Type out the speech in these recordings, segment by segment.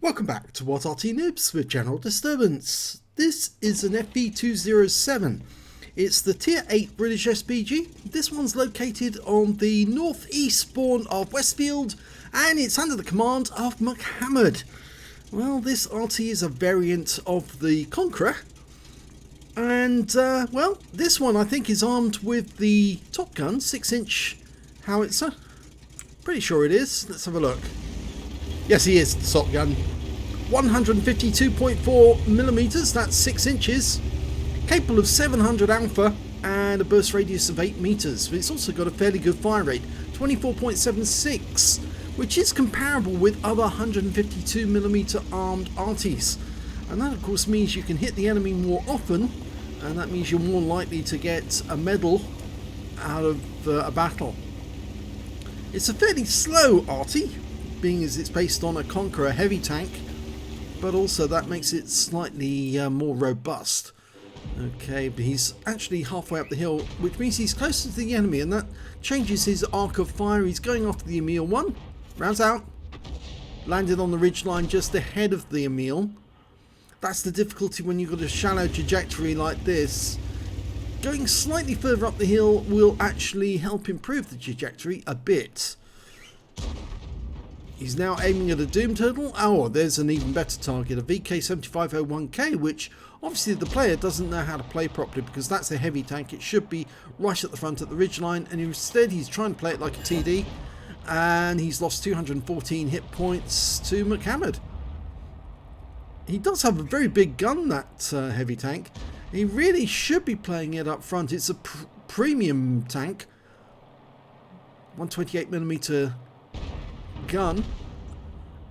Welcome back to What Arty Noobs with General Disturbance. This is an FV207. It's the Tier 8 British SPG. This one's located on the northeast spawn of Westfield and it's under the command of MCHammereD. Well, this Arty is a variant of the Conqueror. And, well, this one I think is armed with the Top Gun 6-inch howitzer. Pretty sure it is. Let's have a look. Yes, he is, the Top Gun. 152.4 millimeters, that's 6 inches. Capable of 700 alpha and a burst radius of 8 meters. But it's also got a fairly good fire rate, 24.76, which is comparable with other 152 millimeter armed Artys. And that, of course, means you can hit the enemy more often, and that means you're more likely to get a medal out of a battle. It's a fairly slow Arty, being as it's based on a Conqueror heavy tank, but also that makes it slightly more robust. Okay, but he's actually halfway up the hill, which means he's closer to the enemy, and that changes his arc of fire. He's going after the Emil one. Rounds out. Landed on the ridgeline just ahead of the Emil. That's the difficulty when you've got a shallow trajectory like this. Going slightly further up the hill will actually help improve the trajectory a bit. He's now aiming at a Doom Turtle. Oh, there's an even better target, a VK7501K, which obviously the player doesn't know how to play properly because that's a heavy tank. It should be right at the front at the ridgeline, and instead he's trying to play it like a TD, and he's lost 214 hit points to MCHammereD. He does have a very big gun, that heavy tank. He really should be playing it up front. It's a premium tank. 128mm gun.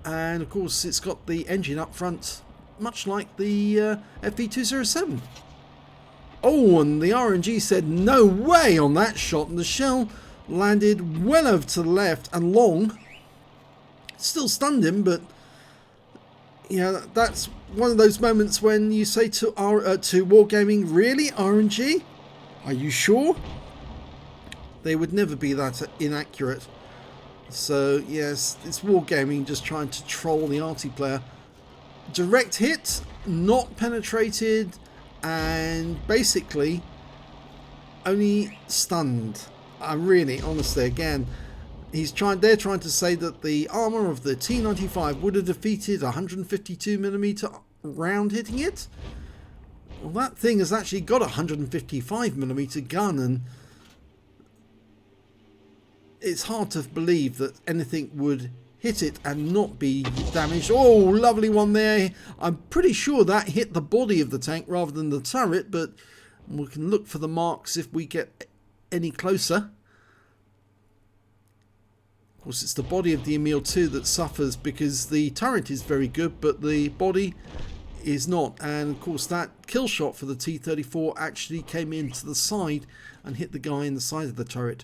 And of course it's got the engine up front, much like the FV207. Oh, and the RNG said no way on that shot, and the shell landed well over to the left and long. Still stunned him, but yeah, that's one of those moments when you say to Wargaming, really, RNG? Are you sure? They would never be that inaccurate. So yes, it's Wargaming just trying to troll the Arty player. Direct hit, not penetrated, and basically only stunned. Really, honestly, again, they're trying to say that the armor of the T95 would have defeated a 152mm round hitting it. Well, that thing has actually got a 155mm gun, and it's hard to believe that anything would hit it and not be damaged. Oh, lovely one there. I'm pretty sure that hit the body of the tank rather than the turret, but we can look for the marks if we get any closer. Of course, it's the body of the Emil 2 that suffers because the turret is very good, but the body is not. And of course, that kill shot for the T-34 actually came into the side and hit the guy in the side of the turret.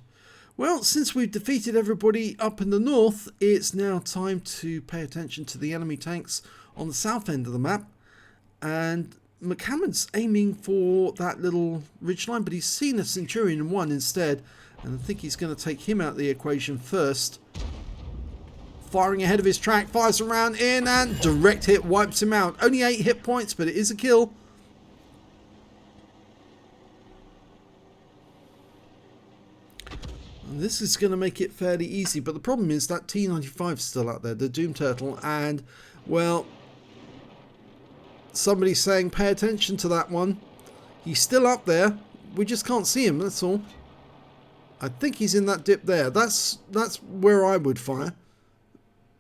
Well, since we've defeated everybody up in the north, it's now time to pay attention to the enemy tanks on the south end of the map. And MCHammereD's aiming for that little ridgeline, but he's seen a Centurion 1 instead. And I think he's going to take him out of the equation first. Firing ahead of his track, fires a round in, and direct hit wipes him out. Only 8 hit points, but it is a kill. And this is going to make it fairly easy, but the problem is that T95 is still out there, the Doom Turtle, and, well, somebody's saying pay attention to that one. He's still up there. We just can't see him, that's all. I think he's in that dip there. That's where I would fire.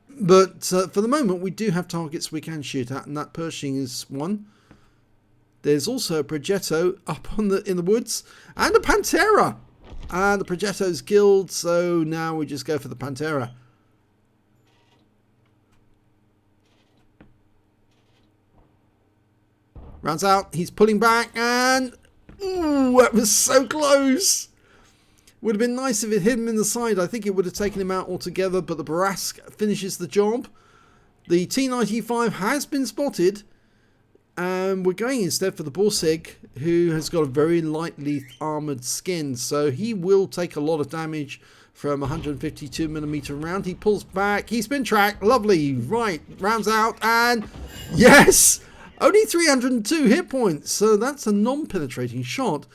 But for the moment, we do have targets we can shoot at, and that Pershing is one. There's also a Progetto up in the woods, and a Pantera. And the Progetto's killed, so now we just go for the Pantera. Rounds out, he's pulling back, and ooh, that was so close. Would have been nice if it hit him in the side. I think it would have taken him out altogether, but the Barask finishes the job. The T95 has been spotted, and we're going instead for the Borsig, who has got a very lightly armoured skin, so he will take a lot of damage from 152mm round. He pulls back. He's been tracked. Lovely. Right. Rounds out. And yes! Only 302 hit points. So that's a non-penetrating shot.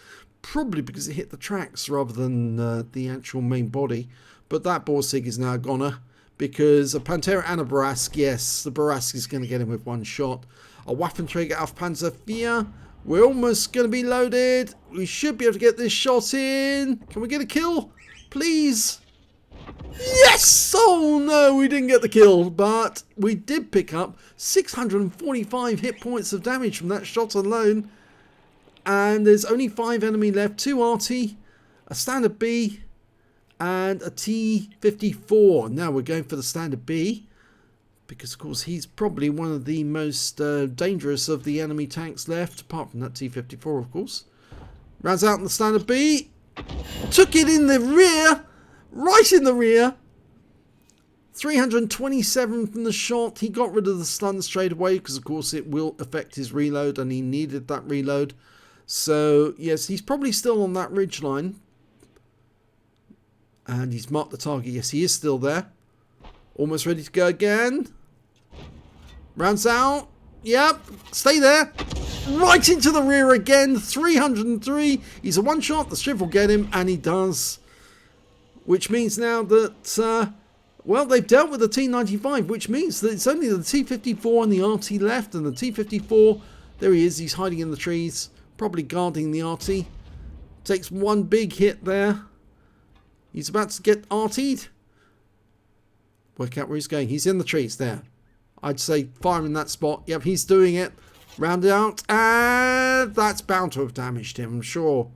Probably because it hit the tracks rather than the actual main body. But that Borsig is now a goner. Because a Pantera and a Barask. Yes, the Barask is going to get him with one shot. A Waffenträger auf Panzer IV. We're almost going to be loaded. We should be able to get this shot in. Can we get a kill? Please. Yes! Oh no, we didn't get the kill. But we did pick up 645 hit points of damage from that shot alone. And there's only 5 enemy left. 2 Arty, a Standard B, and a T-54. Now we're going for the Standard B. Because, of course, he's probably one of the most dangerous of the enemy tanks left. Apart from that T-54, of course. Rounds out in the Standard B. Took it in the rear. Right in the rear. 327 from the shot. He got rid of the stun straight away. Because, of course, it will affect his reload. And he needed that reload. So, yes, he's probably still on that ridge line. And he's marked the target. Yes, he is still there. Almost ready to go again. Rounds out. Yep. Stay there. Right into the rear again. 303. He's a one shot. The Striv will get him. And he does. Which means now that, well, they've dealt with the T-95. Which means that it's only the T-54 and the Arty left. And the T-54, there he is. He's hiding in the trees. Probably guarding the Arty. Takes one big hit there. He's about to get Arty'd. Work out where he's going. He's in the trees there. I'd say fire in that spot. Yep, he's doing it. Round it out. And that's bound to have damaged him, I'm sure.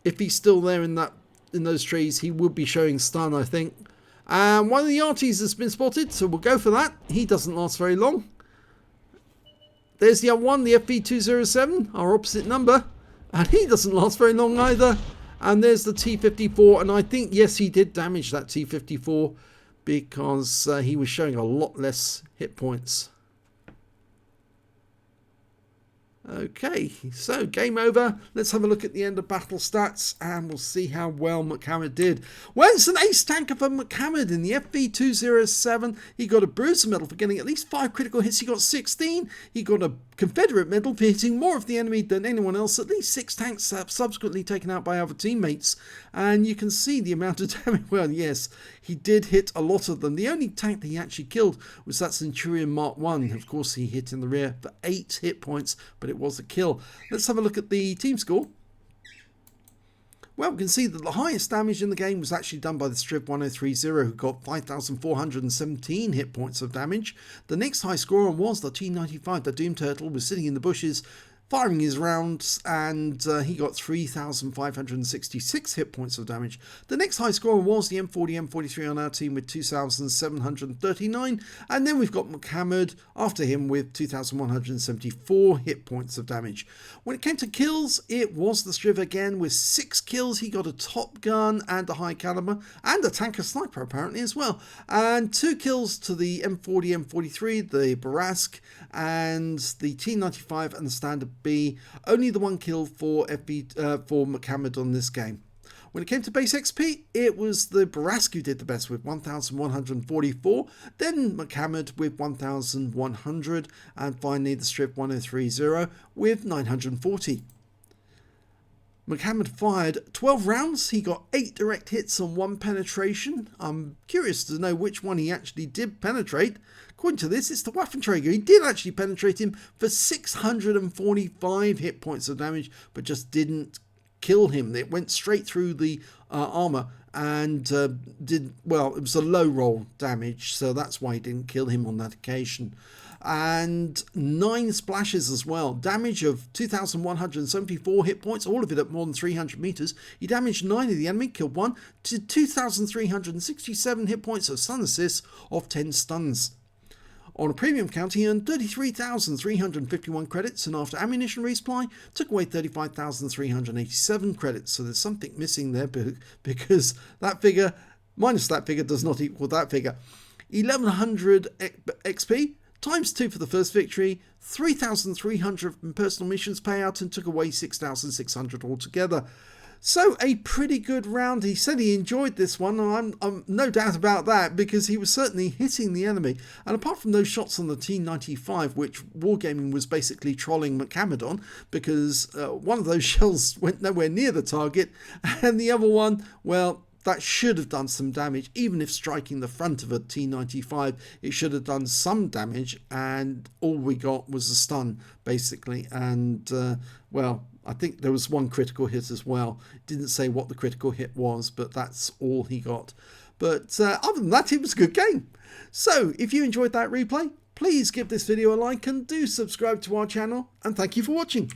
If he's still there in those trees, he would be showing stun, I think. And one of the Artys has been spotted, so we'll go for that. He doesn't last very long. There's the other one, the FV207, our opposite number. And he doesn't last very long either. And there's the T-54. And I think, yes, he did damage that T-54. Because he was showing a lot less hit points. Okay, so game over. Let's have a look at the end of battle stats and we'll see how well MCHammereD did. Well, it's an ace tanker for MCHammereD in the FV207. He got a Bruiser medal for getting at least 5 critical hits. He got 16. He got a Confederate medal for hitting more of the enemy than anyone else. At least 6 tanks subsequently taken out by other teammates. And you can see the amount of damage. Well, yes, he did hit a lot of them. The only tank that he actually killed was that Centurion Mark 1. Of course, he hit in the rear for 8 hit points, but it was a kill. Let's have a look at the team score. Well, we can see that the highest damage in the game was actually done by the Striv 1030, who got 5,417 hit points of damage. The next high scorer was the T95, the Doom Turtle, was sitting in the bushes, firing his rounds, and he got 3,566 hit points of damage. The next high scorer was the M40-M43 on our team with 2,739, and then we've got MCHammereD after him with 2,174 hit points of damage. When it came to kills, it was the Striv again with 6 kills. He got a Top Gun and a high caliber, and a tanker sniper apparently as well, and 2 kills to the M40-M43, the Barask, and the T95 and the Standard B. Only the 1 kill for MCHammereD on this game. When it came to base XP, it was the Barask who did the best with 1,144, then MCHammereD with 1,100, and finally the Striv 1030 with 940. MCHammereD fired 12 rounds. He got 8 direct hits and 1 penetration. I'm curious to know which one he actually did penetrate. According to this, it's the Waffenträger. He did actually penetrate him for 645 hit points of damage, but just didn't kill him. It went straight through the armor and well, it was a low roll damage, so that's why he didn't kill him on that occasion. And 9 splashes as well. Damage of 2,174 hit points, all of it at more than 300 meters. He damaged 9 of the enemy, killed 1, to 2,367 hit points of stun assists of 10 stuns. On a premium count, he earned 33,351 credits, and after ammunition resupply, took away 35,387 credits. So there's something missing there, because that figure, minus that figure, does not equal that figure. 1,100 XP, times 2 for the first victory, 3,300 from personal missions payout, and took away 6,600 altogether. So a pretty good round. He said he enjoyed this one, and I'm no doubt about that, because he was certainly hitting the enemy. And apart from those shots on the T95, which Wargaming was basically trolling MCHammereD on, because one of those shells went nowhere near the target, and the other one, well, that should have done some damage. Even if striking the front of a T95, it should have done some damage, and all we got was a stun, basically. And, well, I think there was one critical hit as well. Didn't say what the critical hit was, but that's all he got. But other than that, it was a good game. So, if you enjoyed that replay, please give this video a like and do subscribe to our channel, and thank you for watching.